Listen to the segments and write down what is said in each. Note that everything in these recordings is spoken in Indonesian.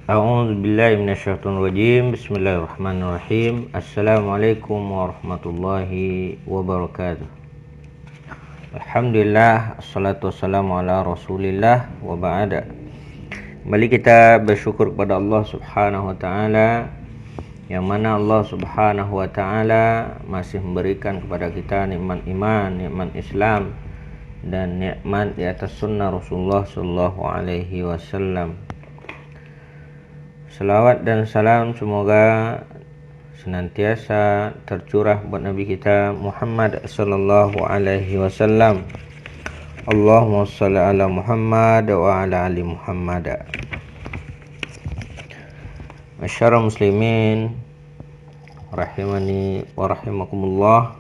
A'udzu billahi minasyaitonir rajim. Bismillahirrahmanirrahim. Assalamualaikum warahmatullahi wabarakatuh. Alhamdulillah, assalatu wassalamu ala Rasulillah wa ba'da. Kembali kita bersyukur kepada Allah Subhanahu wa taala, yang mana Allah Subhanahu wa taala masih memberikan kepada kita nikmat iman, nikmat Islam, dan nikmat di atas sunnah Rasulullah sallallahu alaihi wasallam. Salawat dan salam semoga senantiasa tercurah buat Nabi kita Muhammad sallallahu alaihi wasallam. Allahumma shalli ala Muhammad wa ala ali Muhammad. Masyarul muslimin rahimani wa rahimakumullah.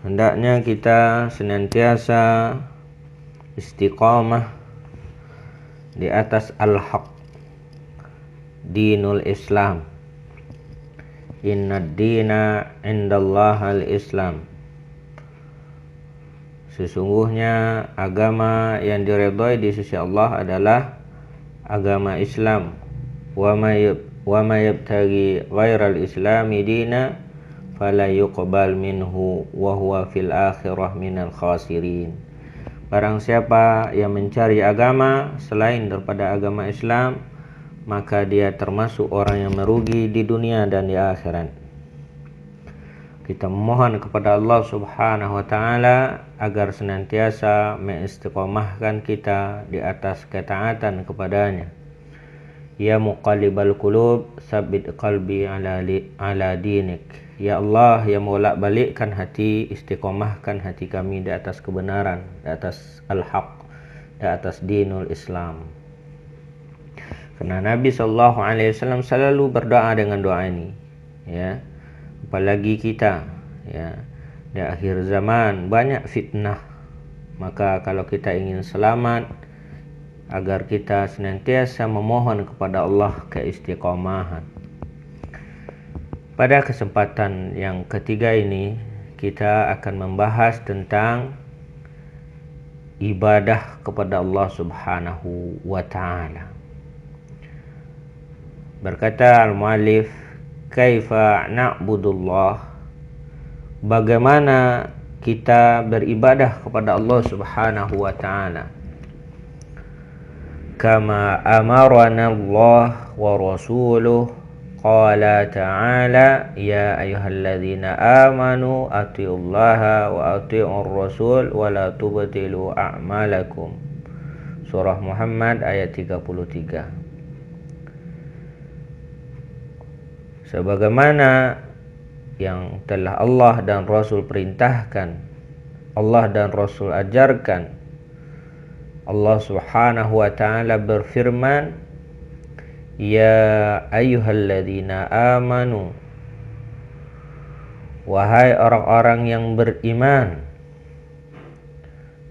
Hendaknya kita senantiasa istiqamah di atas al-haq, dinul Islam. Inna dina indallah al-Islam. Sesungguhnya agama yang diridhai di sisi Allah adalah agama Islam. Wa may yabtaghi ghairal islami dina fala yuqbal minhu wa huwa fil akhirah minal khasirin. Barang siapa yang mencari agama selain daripada agama Islam, maka dia termasuk orang yang merugi di dunia dan di akhirat. Kita memohon kepada Allah Subhanahu wa taala agar senantiasa mengistiqomahkan kita di atas ketaatan kepadanya. Ya muqallibal qulub, tsabbit qalbi ala dinik. Ya Allah yang bolak-balikkan hati, istiqomahkan hati kami di atas kebenaran, di atas al-haq, di atas dinul Islam. Karena Nabi sallallahu alaihi wasallam selalu berdoa dengan doa ini, ya. Apalagi kita, ya. Di akhir zaman banyak fitnah. Maka kalau kita ingin selamat, agar kita senantiasa memohon kepada Allah keistiqomahan. Pada kesempatan yang ketiga ini, kita akan membahas tentang ibadah kepada Allah Subhanahu wa ta'ala. Berkata al-muallif, kaifa na'budullah, bagaimana kita beribadah kepada Allah Subhanahu wa ta'ala. Kama amarana Allah wa rasuluh. Qala ta'ala ya ayyuhalladzina amanu atiullaha wa atiur rasul wa la tubtilu a'malakum. Surah Muhammad ayat 33. Sebagaimana yang telah Allah dan Rasul perintahkan, Allah dan Rasul ajarkan, Allah Subhanahu wa ta'ala berfirman, ya ayyuhalladzina amanu, wahai orang-orang yang beriman,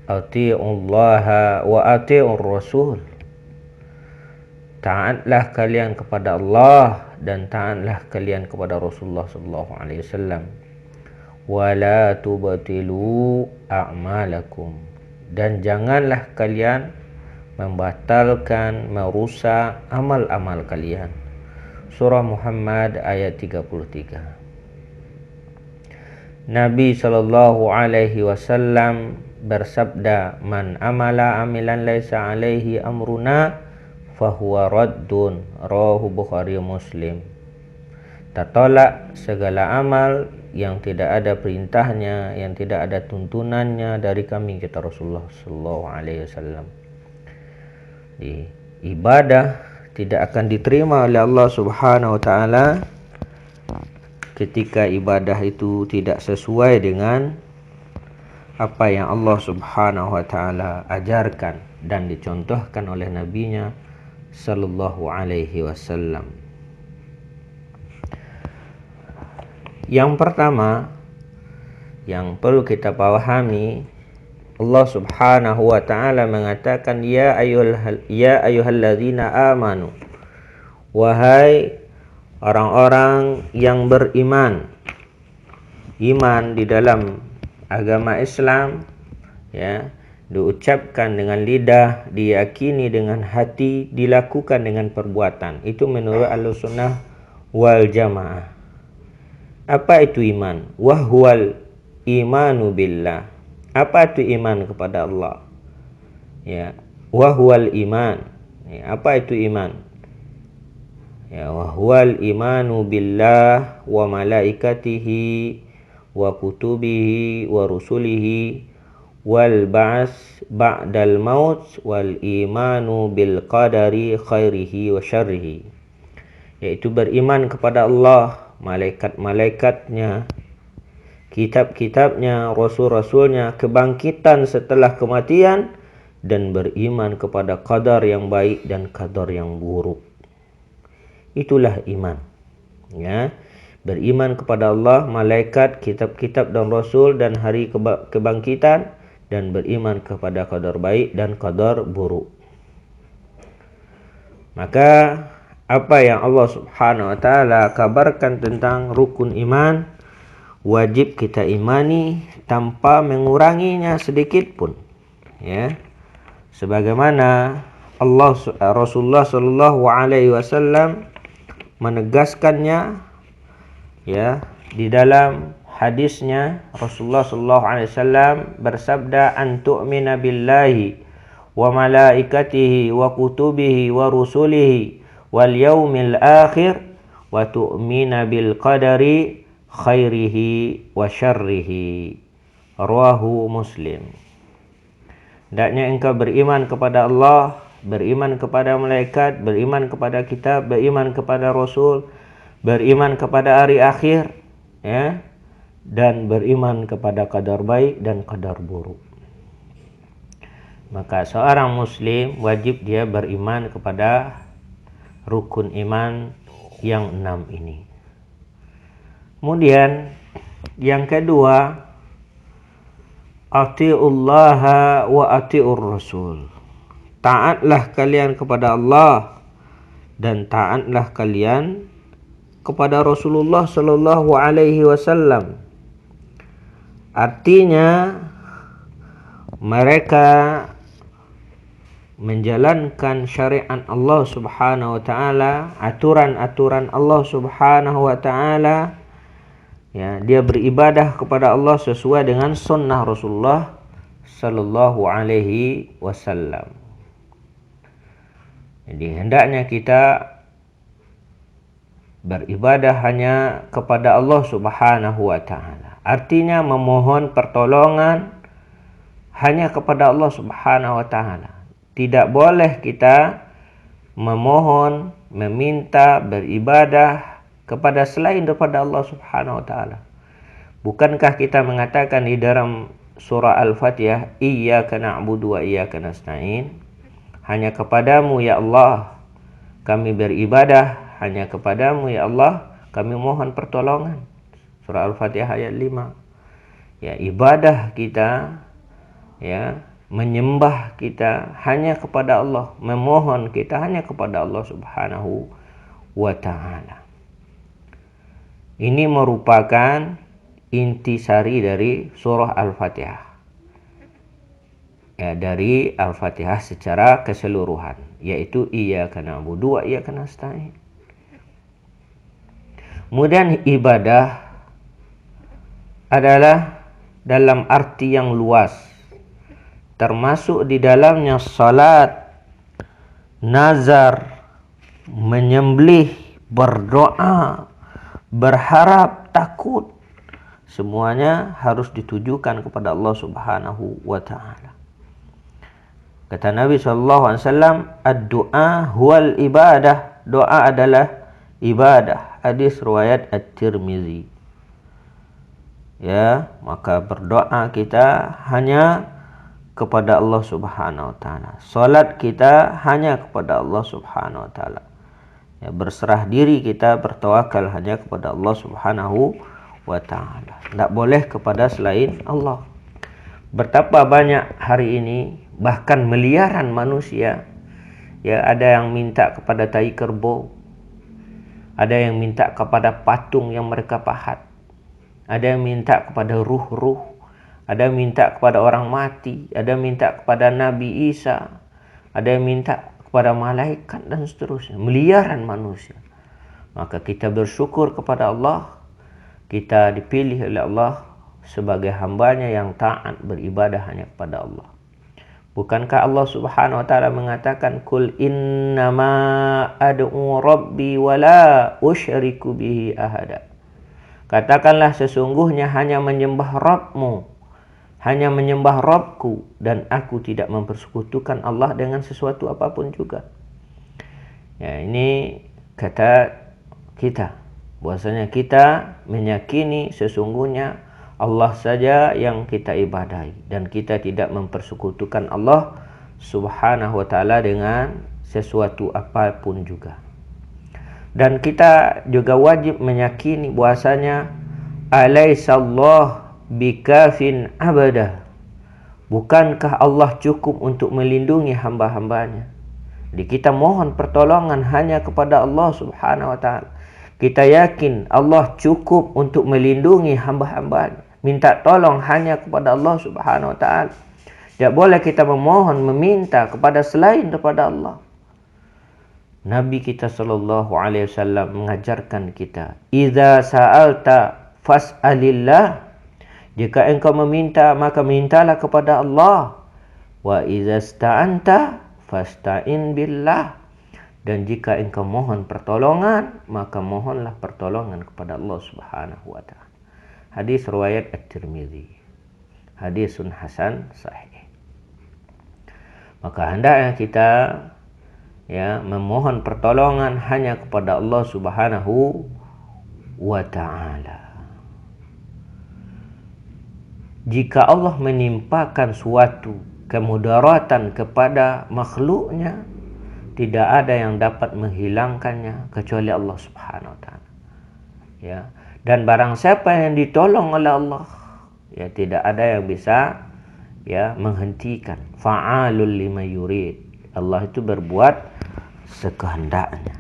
atiullaha wa atiur rasul, taatlah kalian kepada Allah dan taatlah kalian kepada Rasulullah sallallahu alaihi wasallam. Wala tubtilu a'malakum, dan janganlah kalian membatalkan, merusak amal-amal kalian. Surah Muhammad ayat 33. Nabi sallallahu alaihi wasallam bersabda, man amala amilan laisa alaihi amruna fahuwa raddun. Rawahu Bukhari Muslim. Tertolak segala amal yang tidak ada perintahnya, yang tidak ada tuntunannya dari kami, kata Rasulullah sallallahu alaihi wasallam. Ibadah tidak akan diterima oleh Allah Subhanahu wa taala ketika ibadah itu tidak sesuai dengan apa yang Allah Subhanahu wa taala ajarkan dan dicontohkan oleh nabinya sallallahu alaihi wasallam. Yang pertama yang perlu kita pahami, Allah Subhanahu wa ta'ala mengatakan ya ayyuhalladzina amanu, wahai orang-orang yang beriman. Iman di dalam agama Islam, ya, diucapkan dengan lidah, diyakini dengan hati, dilakukan dengan perbuatan. Itu menurut Ahlussunnah wal Jamaah. Apa itu iman? Wahwal imanu billah. Apa itu iman kepada Allah? Ya, wahwal iman. Ya, apa itu iman? Ya, wahwal imanu billah wa malaikatihi wa kutubihi wa rusulihi wal ba'as ba'dal maut wal imanu bil qadari khairihi wa syarrihi. Yaitu beriman kepada Allah, malaikat-malaikatnya, kitab-kitabnya, rasul-rasulnya, kebangkitan setelah kematian, dan beriman kepada qadar yang baik dan qadar yang buruk. Itulah iman. Ya, beriman kepada Allah, malaikat, kitab-kitab dan rasul, dan hari kebangkitan, dan beriman kepada qadar baik dan qadar buruk. Maka apa yang Allah Subhanahu wa taala kabarkan tentang rukun iman wajib kita imani tanpa menguranginya sedikit pun. Ya. Sebagaimana Rasulullah sallallahu alaihi wasallam menegaskannya, ya, di dalam hadisnya Rasulullah sallallahu alaihi wasallam bersabda, an tu'mina billahi wa malaikatihi wa kutubihi wa rusulihi wal yaumil akhir wa tu'mina bil qadari khairihi wa syarrihi. Rawahu Muslim. Hendaknya engkau beriman kepada Allah, beriman kepada malaikat, beriman kepada kitab, beriman kepada rasul, beriman kepada hari akhir, ya, dan beriman kepada qadar baik dan qadar buruk. Maka seorang muslim wajib dia beriman kepada rukun iman yang 6 ini. Kemudian yang kedua, atiullaha wa atiur rasul. Taatlah kalian kepada Allah dan taatlah kalian kepada Rasulullah sallallahu alaihi wasallam. Artinya mereka menjalankan syariat Allah Subhanahu wa taala, aturan-aturan Allah Subhanahu wa taala. Ya, dia beribadah kepada Allah sesuai dengan sunnah Rasulullah sallallahu alaihi wasallam. Jadi hendaknya kita beribadah hanya kepada Allah Subhanahu wa taala. Artinya memohon pertolongan hanya kepada Allah Subhanahu wa taala. Tidak boleh kita memohon, meminta, beribadah kepada selain daripada Allah Subhanahu wa taala. Bukankah kita mengatakan di dalam surah Al-Fatihah, iyyaka na'budu wa iyyaka nasta'in? Hanya kepadamu ya Allah kami beribadah, hanya kepadamu ya Allah kami mohon pertolongan. Surah Al-Fatihah ayat 5. Ya, ibadah kita, ya, menyembah kita hanya kepada Allah, memohon kita hanya kepada Allah Subhanahu wa taala. Ini merupakan intisari dari surah Al-Fatihah. Ya, dari Al-Fatihah secara keseluruhan, yaitu iyyaka na'budu wa iyyaka nasta'in. Kemudian ibadah adalah dalam arti yang luas, termasuk di dalamnya salat, nazar, menyembelih, berdoa, berharap, takut. Semuanya harus ditujukan kepada Allah Subhanahu wa taala. Kata Nabi SAW, ad-du'a huwal ibadah. Doa adalah ibadah. Hadis riwayat At-Tirmizi. Ya, maka berdoa kita hanya kepada Allah Subhanahu wa taala. Salat kita hanya kepada Allah Subhanahu wa taala. Ya, berserah diri kita, bertawakal hanya kepada Allah Subhanahu wa taala. Tidak boleh kepada selain Allah. Betapa banyak hari ini, bahkan miliaran manusia, ya, ada yang minta kepada tai kerbau, ada yang minta kepada patung yang mereka pahat, ada yang minta kepada ruh-ruh, ada yang minta kepada orang mati, ada yang minta kepada Nabi Isa, ada yang minta kepada malaikat dan seterusnya, miliaran manusia. Maka kita bersyukur kepada Allah, kita dipilih oleh Allah sebagai hambanya yang taat beribadah hanya kepada Allah. Bukankah Allah Subhanahu wa taala mengatakan, "Qul innama ad'u rabbi wa la usyriku bihi ahada." Katakanlah, sesungguhnya hanya menyembah Rabbmu, hanya menyembah Rabbku, dan aku tidak mempersekutukan Allah dengan sesuatu apapun juga. Ya, ini kata kita, bahwasanya kita meyakini sesungguhnya Allah saja yang kita ibadahi, dan kita tidak mempersekutukan Allah Subhanahu wa taala dengan sesuatu apapun juga. Dan kita juga wajib meyakini bahwasanya alaisallahu bikafin abada. Bukankah Allah cukup untuk melindungi hamba-hambanya? Jadi kita mohon pertolongan hanya kepada Allah Subhanahu wa taala. Kita yakin Allah cukup untuk melindungi hamba-hambanya. Minta tolong hanya kepada Allah Subhanahu wa taala. Tidak boleh kita memohon, meminta kepada selain daripada Allah. Nabi kita sallallahu alaihi wasallam mengajarkan kita, "Idza sa'alta fas'alillah." Jika engkau meminta, maka mintalah kepada Allah. Wa idza sta'anta fasta'in billah. Dan jika engkau mohon pertolongan, maka mohonlah pertolongan kepada Allah Subhanahu wa taala. Hadis riwayat At-Tirmidzi. Hadisun hasan sahih. Maka hendaknya kita memohon pertolongan hanya kepada Allah Subhanahu wa taala. Jika Allah menimpakan suatu kemudaratan kepada makhluknya, tidak ada yang dapat menghilangkannya kecuali Allah Subhanahu wa taala. Ya. Dan barang siapa yang ditolong oleh Allah, ya tidak ada yang bisa menghentikan. Fa'alul lima yurid. Allah itu berbuat sekehendaknya.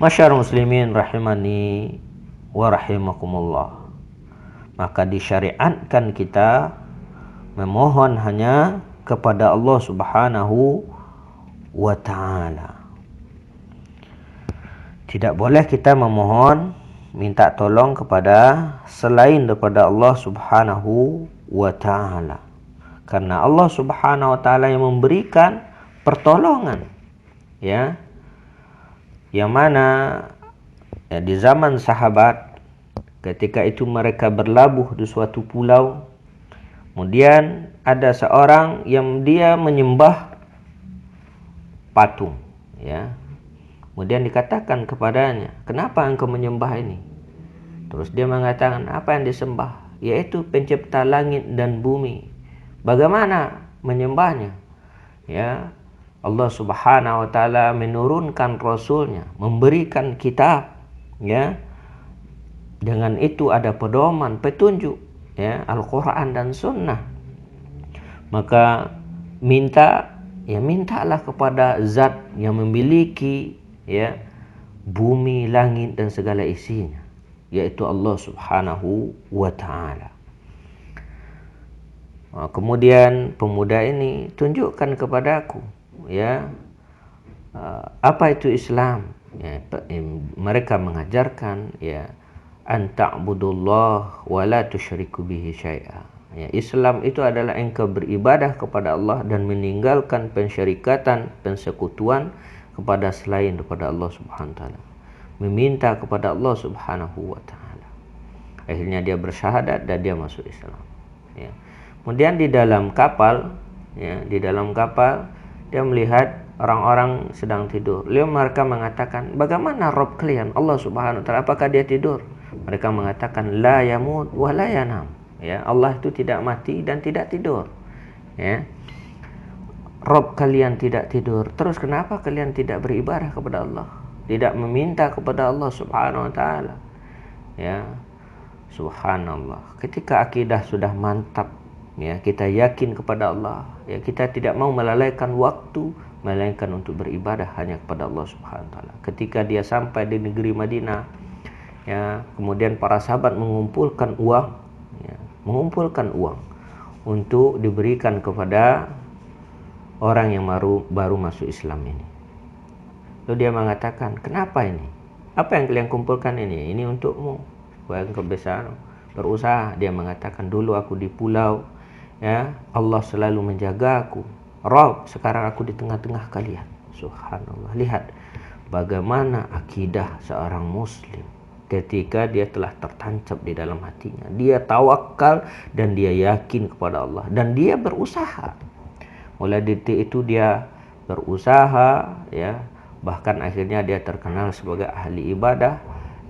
Masyarul muslimin rahimani wa rahimakumullah. Maka disyariatkan kita memohon hanya kepada Allah Subhanahu wa ta'ala. Tidak boleh kita memohon, minta tolong kepada selain daripada Allah Subhanahu wa ta'ala. Karena Allah Subhanahu wa ta'ala yang memberikan pertolongan. Ya. Yang mana di zaman sahabat, ketika itu mereka berlabuh di suatu pulau. Kemudian ada seorang yang dia menyembah patung. Ya. Kemudian dikatakan kepadanya, "Kenapa engkau menyembah ini?" Terus dia mengatakan, "Apa yang disembah? Yaitu pencipta langit dan bumi. Bagaimana menyembahnya?" Ya, Allah Subhanahu wa taala menurunkan rasulnya, memberikan kitab, ya. Dengan itu ada pedoman, petunjuk, ya, Al-Qur'an dan Sunnah. Maka mintalah kepada zat yang memiliki bumi, langit dan segala isinya, yaitu Allah Subhanahu wa ta'ala. Kemudian pemuda ini, "Tunjukkan kepadaku apa itu Islam." Mereka mengajarkan an ta'budullah wa la tusyriku bihi syai'a. Islam itu adalah engkau beribadah kepada Allah dan meninggalkan pensyirikatan, persekutuan kepada selain daripada Allah Subhanahu wa taala. Meminta kepada Allah Subhanahu wa taala. Akhirnya dia bersyahadat dan dia masuk Islam. Ya. Kemudian di dalam kapal, dia melihat orang-orang sedang tidur. Lalu mereka mengatakan, "Bagaimana Rabb kalian, Allah Subhanahu wa taala? Apakah dia tidur?" Mereka mengatakan, "La yamut wa la yanam." Ya, Allah itu tidak mati dan tidak tidur. Ya. Rabb kalian tidak tidur. Terus kenapa kalian tidak beribadah kepada Allah? Tidak meminta kepada Allah Subhanahu wa taala. Ya. Subhanallah. Ketika akidah sudah mantap, kita yakin kepada Allah, kita tidak mau melalaikan waktu melainkan untuk beribadah hanya kepada Allah Subhanahu wa taala. Ketika dia sampai di negeri Madinah, kemudian para sahabat mengumpulkan uang, mengumpulkan uang untuk diberikan kepada orang yang baru masuk Islam ini. Lalu dia mengatakan, kenapa ini? Apa yang kalian kumpulkan ini? Ini untukmu, supaya engkau bisa berusaha. Dia mengatakan, dulu aku di pulau, ya, Allah selalu menjaga aku. Rob, sekarang aku di tengah-tengah kalian. Subhanallah. Lihat bagaimana akidah seorang muslim ketika dia telah tertancap di dalam hatinya. Dia tawakal dan dia yakin kepada Allah dan dia berusaha. Mulai detik itu dia berusaha, ya, bahkan akhirnya dia terkenal sebagai ahli ibadah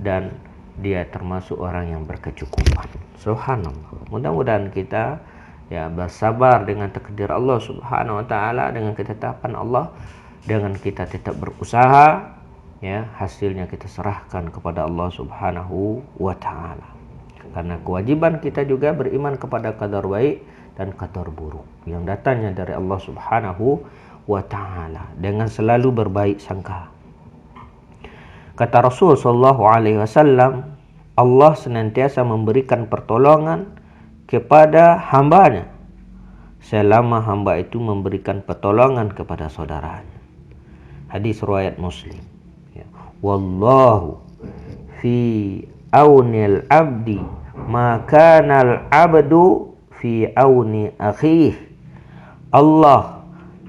dan dia termasuk orang yang berkecukupan. Subhanallah. Mudah-mudahan kita, ya, bersabar dengan takdir Allah Subhanahu wa taala, dengan ketetapan Allah, dengan kita tetap berusaha, ya, hasilnya kita serahkan kepada Allah Subhanahu wa taala. Karena kewajiban kita juga beriman kepada qadar baik dan qadar buruk yang datangnya dari Allah Subhanahu wa taala dengan selalu berbaik sangka. Kata Rasul sallallahu alaihi wasallam, Allah senantiasa memberikan pertolongan kepada hambanya selama hamba itu memberikan pertolongan kepada saudaranya. Hadis riwayat Muslim. Ya. Wallahu fi aunil abdi ma kanal abdu fi auni akhih. Allah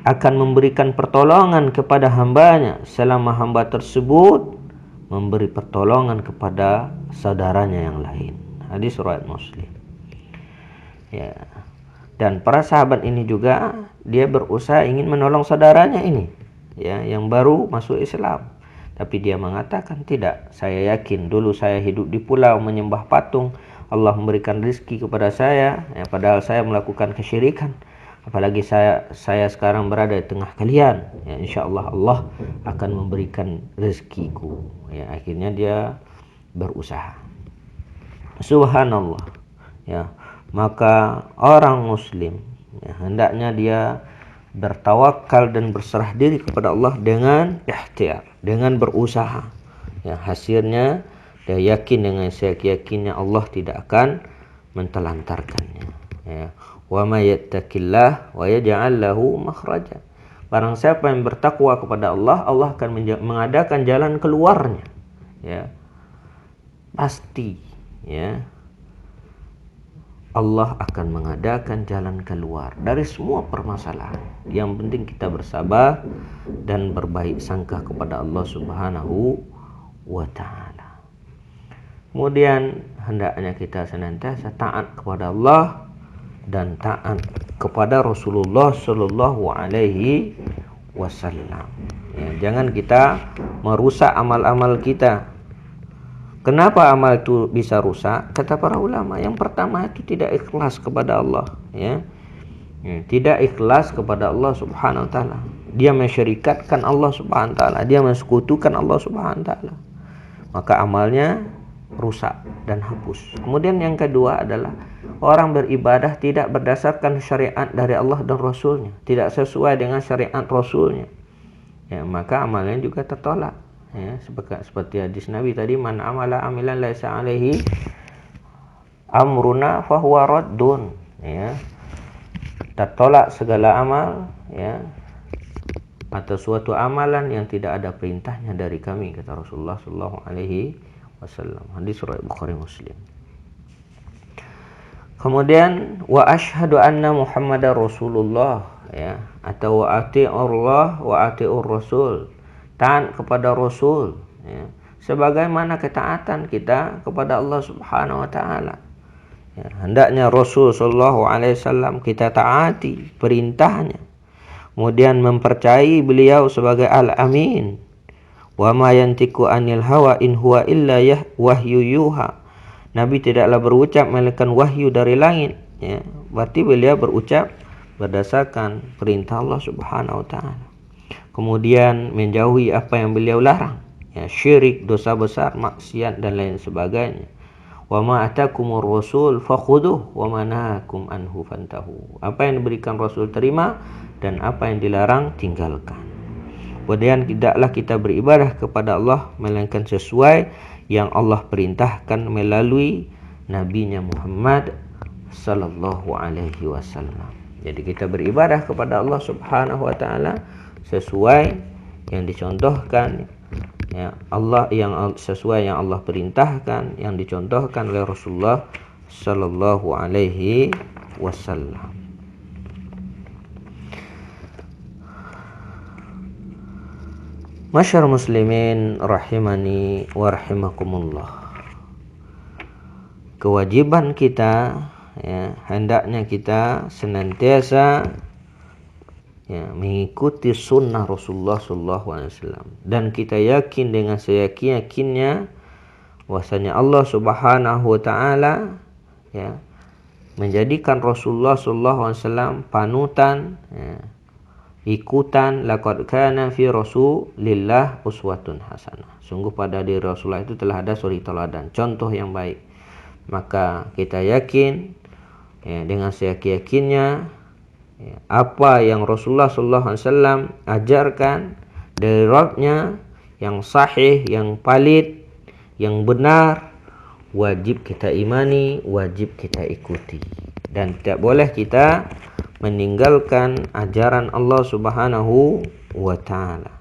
akan memberikan pertolongan kepada hambanya selama hamba tersebut memberi pertolongan kepada saudaranya yang lain. Hadis riwayat Muslim. Ya. Dan para sahabat ini juga dia berusaha ingin menolong saudaranya ini, ya, yang baru masuk Islam. Tapi dia mengatakan, tidak, saya yakin dulu saya hidup di pulau menyembah patung, Allah memberikan rezeki kepada saya, ya, padahal saya melakukan kesyirikan. Apalagi saya sekarang berada di tengah kalian, ya, insyaallah Allah akan memberikan rezekiku. Ya, akhirnya dia berusaha. Subhanallah. Ya, maka orang muslim, ya, hendaknya dia bertawakal dan berserah diri kepada Allah dengan ikhtiar, dengan berusaha. Ya, hasilnya dia yakin dengan seyakinnya Allah tidak akan mentelantarkannya. Ya. Wa may yattaqillah wa yaj'al lahu makhraja. Barang siapa yang bertakwa kepada Allah, Allah akan mengadakan jalan keluarnya. Ya. Pasti, ya. Allah akan mengadakan jalan keluar dari semua permasalahan. Yang penting kita bersabar dan berbaik sangka kepada Allah Subhanahu wa taala. Kemudian hendaknya kita senantiasa taat kepada Allah dan taat kepada Rasulullah sallallahu alaihi wasallam. Ya, jangan kita merusak amal-amal kita. Kenapa amal itu bisa rusak? Kata para ulama, yang pertama itu tidak ikhlas kepada Allah, ya. Tidak ikhlas kepada Allah Subhanahu wa taala. Dia mensyirikatkan Allah Subhanahu wa taala, dia mensekutukan Allah Subhanahu wa taala. Maka amalnya rusak dan hapus. Kemudian yang kedua adalah orang beribadah tidak berdasarkan syariat dari Allah dan Rasulnya, tidak sesuai dengan syariat Rasulnya. Ya, maka amalnya juga tertolak. Ya, seperti hadis Nabi tadi, man amala amilan laisa alaihi amruna fahuwa raddun. Ya, tertolak segala amal, ya, atau suatu amalan yang tidak ada perintahnya dari kami, kata Rasulullah sallallahu alaihi wasallam. Hadis riwayat Bukhari Muslim. Kemudian wa asyhadu anna Muhammadar Rasulullah, ya, atau wa ati'urullah wa ati'ur rasul. Taat kepada Rasul, ya, sebagaimana ketaatan kita kepada Allah Subhanahu wa taala. Ya, hendaknya Rasul sallallahu alaihi wasallam kita taati perintahnya. Kemudian mempercayai beliau sebagai Al-Amin. Wa ma yantiqu anil hawa in huwa illa wahyu yuha. Nabi tidaklah berucap melainkan wahyu dari langit, ya. Berarti beliau berucap berdasarkan perintah Allah Subhanahu wa taala. Kemudian menjauhi apa yang beliau larang, ya, syirik, dosa besar, maksiat dan lain sebagainya. Wa ma atakumur rasul fakhuduh wa ma nahakum anhu fantahu. Apa yang diberikan Rasul terima dan apa yang dilarang tinggalkan. Kemudian tidaklah kita beribadah kepada Allah melainkan sesuai yang Allah perintahkan melalui nabinya Muhammad sallallahu alaihi wasallam. Jadi kita beribadah kepada Allah Subhanahu wa taala sesuai yang dicontohkan ya Allah, yang sesuai yang Allah perintahkan, yang dicontohkan oleh Rasulullah sallallahu alaihi wasallam. Masyarakat muslimin rahimani wa rahimakumullah. Kewajiban kita ya, hendaknya kita senantiasa ya, mengikuti sunnah Rasulullah SAW, dan kita yakin dengan seyakin-yakinnya bahwasanya Allah Subhanahu wa taala ya menjadikan Rasulullah SAW panutan ya, ikutan. Laqad kana fi Rasulillah uswatun hasanah. Sungguh pada diri Rasulullah itu telah ada suri teladan, contoh yang baik. Maka kita yakin ya, dengan seyakin-yakinnya ya, apa yang Rasulullah SAW ajarkan dari Rabbnya yang sahih, yang valid, yang benar, wajib kita imani, wajib kita ikuti, dan tidak boleh kita meninggalkan ajaran Allah Subhanahu wa taala.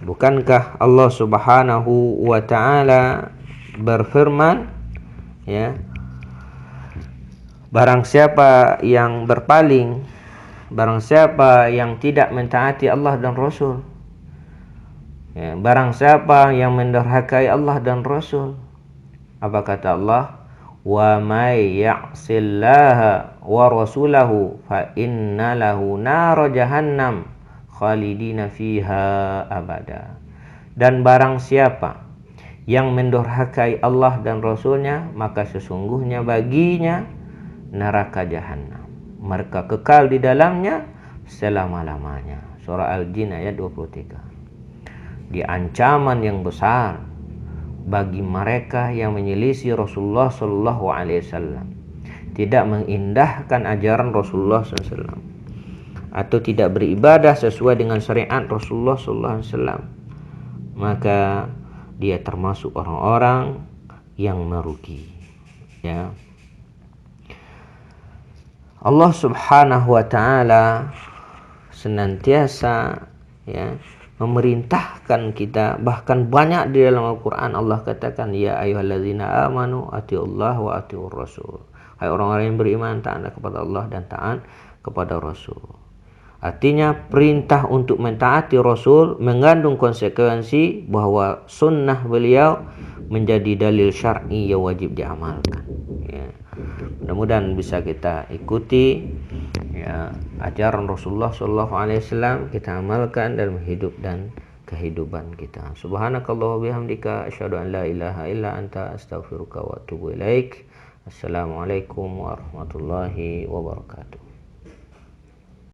Bukankah Allah Subhanahu wa taala berfirman ya, barang siapa yang berpaling, barang siapa yang tidak mentaati Allah dan Rasul ya, barang siapa yang mendurhakai Allah dan Rasul, apa kata Allah? Wa may ya'sillaha wa rasulahu fa inna lahu nar jahannam khalidina fiha abada. Dan barang siapa yang mendurhakai Allah dan Rasulnya, maka sesungguhnya baginya neraka jahanam, mereka kekal di dalamnya selama-lamanya. Surah Al-Jin ayat 23. Di ancaman yang besar bagi mereka yang menyelisih Rasulullah Sallallahu Alaihi Wasallam, tidak mengindahkan ajaran Rasulullah SAW, atau tidak beribadah sesuai dengan syariat Rasulullah Sallallahu Alaihi Wasallam, maka dia termasuk orang-orang yang merugi. Ya, Allah Subhanahu Wa Taala senantiasa ya memerintahkan kita, bahkan banyak di dalam Al-Quran Allah katakan, ya ayyuhallazina amanu atiullah wa atiur rasul. Hai orang-orang yang beriman, taatlah kepada Allah dan taat kepada Rasul. Artinya perintah untuk mentaati Rasul mengandung konsekuensi bahwa sunnah beliau menjadi dalil syar'i yang wajib diamalkan ya. Mudah-mudahan bisa kita ikuti ya, ajaran Rasulullah SAW, kita amalkan dalam hidup dan kehidupan kita. Subhanakallah wa bihamdika asyhadu an la ilaha illa anta astaghfiruka wa atubu ilaik. Assalamualaikum warahmatullahi wabarakatuh.